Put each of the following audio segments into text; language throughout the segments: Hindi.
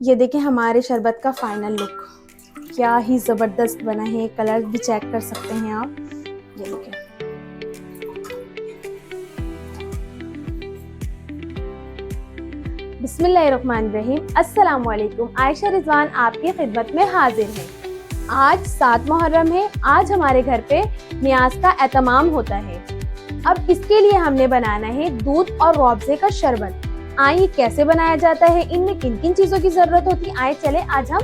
ये देखें हमारे शरबत का फाइनल लुक, क्या ही ज़बरदस्त बना है। कलर भी चेक कर सकते हैं आप, ये देखें। बिस्मिल्लाहिर्रहमानिर्रहीम। अस्सलाम वालेकुम। आयशा रिजवान आपकी खिदमत में हाजिर है। आज 7 मुहर्रम है। आज हमारे घर पे नियाज का एहतमाम होता है। अब इसके लिए हमने बनाना है दूध और रूअफ़ज़े का शरबत। आइए कैसे बनाया जाता है, इनमें किन किन चीज़ों की ज़रूरत होती है, आइए चले आज हम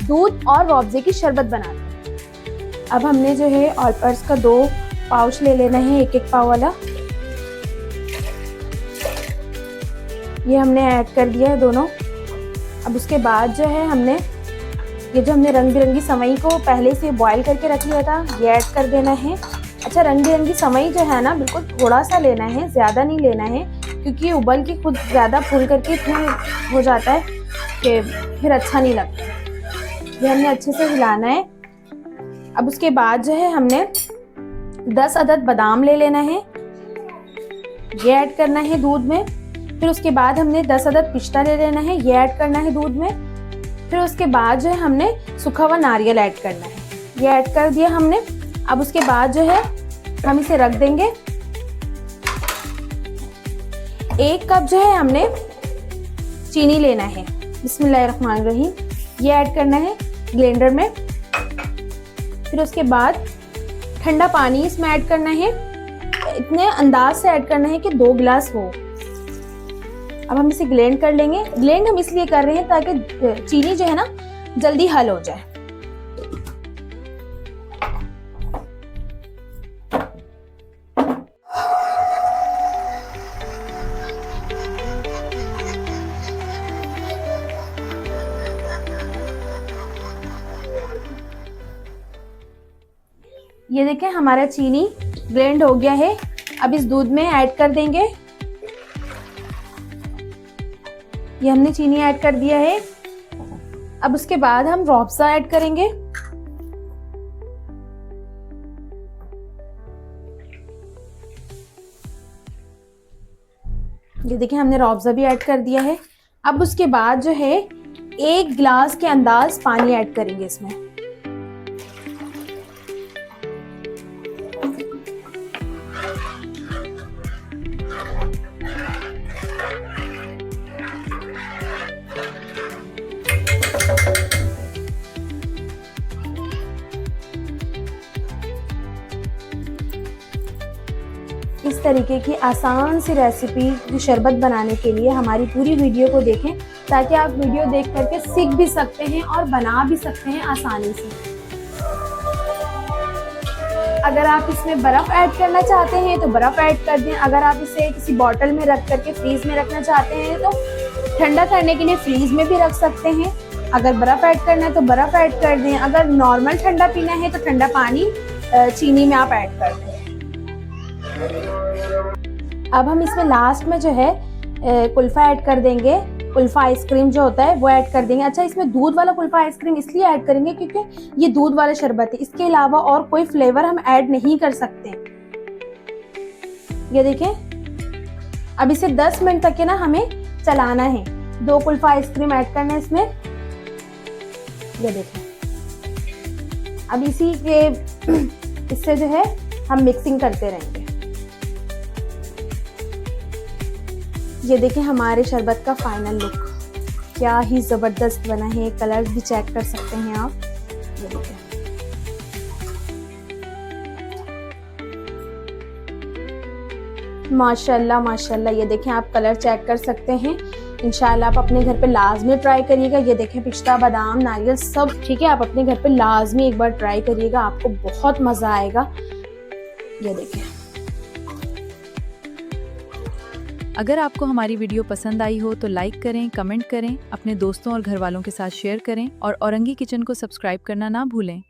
दूध और रूअफ़ज़े की शरबत बनाते हैं। अब हमने जो है ऑल पर्स का 2 पाउच ले लेना है, एक पाव वाला। ये हमने ऐड कर दिया है दोनों। अब उसके बाद जो है हमने ये जो हमने रंग बिरंगी सवई को पहले से बॉईल करके रख लिया था, ये ऐड कर देना है। अच्छा, रंग बिरंगी सवई जो है ना, बिल्कुल थोड़ा सा लेना है, ज़्यादा नहीं लेना है, क्योंकि ये उबल के खुद ज़्यादा फूल करके इतना हो जाता है कि फिर अच्छा नहीं लगता। ये हमने अच्छे से हिलाना है। अब उसके बाद जो है हमने 10 अदद बादाम ले लेना है, ये ऐड करना है दूध में। फिर उसके बाद हमने 10 अदद पिस्ता ले लेना है, ये ऐड करना है दूध में। फिर उसके बाद जो है हमने सूखा हुआ नारियल ऐड करना है, ये ऐड कर दिया हमने। अब उसके बाद जो है हम इसे रख देंगे। 1 कप जो है हमने चीनी लेना है, बिस्मिल्लाहिर्रहमानिर्रहीम, ये ऐड करना है ब्लेंडर में। फिर उसके बाद ठंडा पानी इसमें ऐड करना है, इतने अंदाज से ऐड करना है कि 2 गिलास हो। अब हम इसे ग्लेंड कर लेंगे। ग्लेंड हम इसलिए कर रहे हैं ताकि चीनी जो है ना जल्दी हल हो जाए। ये देखें हमारा चीनी ग्लेंड हो गया है। अब इस दूध में ऐड कर देंगे। ये हमने चीनी ऐड कर दिया है। अब उसके बाद हम रूअफ़ज़ा ऐड करेंगे। ये देखिए हमने रूअफ़ज़ा भी ऐड कर दिया है। अब उसके बाद जो है 1 गिलास के अंदाज पानी ऐड करेंगे इसमें। इस तरीके की आसान सी रेसिपी शरबत बनाने के लिए हमारी पूरी वीडियो को देखें, ताकि आप वीडियो देख करके सीख भी सकते हैं और बना भी सकते हैं आसानी से। अगर आप इसमें बर्फ़ ऐड करना चाहते हैं तो बर्फ़ ऐड कर दें। अगर आप इसे किसी बॉटल में रख करके फ्रीज में रखना चाहते हैं तो ठंडा करने के लिए फ्रीज में भी रख सकते हैं। अगर बर्फ़ ऐड करना है तो बर्फ़ ऐड कर दें। अगर नॉर्मल ठंडा पीना है तो ठंडा पानी चीनी में आप ऐड कर दें। अब हम इसमें लास्ट में जो है कुल्फ़ा ऐड कर देंगे। कुल्फ़ा आइसक्रीम जो होता है वो ऐड कर देंगे। अच्छा, इसमें दूध वाला कुल्फ़ा आइसक्रीम इसलिए ऐड करेंगे क्योंकि ये दूध वाला शरबत है, इसके अलावा और कोई फ्लेवर हम ऐड नहीं कर सकते। ये देखें, अब इसे 10 मिनट तक के ना हमें चलाना है। 2 कुल्फ़ा आइसक्रीम ऐड करना है इसमें। ये देखें, अब इसी के इससे जो है हम मिक्सिंग करते रहेंगे। ये देखें हमारे शरबत का फाइनल लुक, क्या ही ज़बरदस्त बना है। कलर भी चेक कर सकते हैं आप, ये देखें। माशाल्लाह माशाल्लाह, ये देखें आप कलर चेक कर सकते हैं। इंशाल्लाह आप अपने घर पे लाजमी ट्राई करिएगा। ये देखें पिस्ता, बादाम, नारियल सब ठीक है, आप अपने घर पे लाजमी एक बार ट्राई करिएगा, आपको बहुत मज़ा आएगा। ये देखें। अगर आपको हमारी वीडियो पसंद आई हो तो लाइक करें, कमेंट करें, अपने दोस्तों और घर वालों के साथ शेयर करें और औरंगी किचन को सब्सक्राइब करना ना भूलें।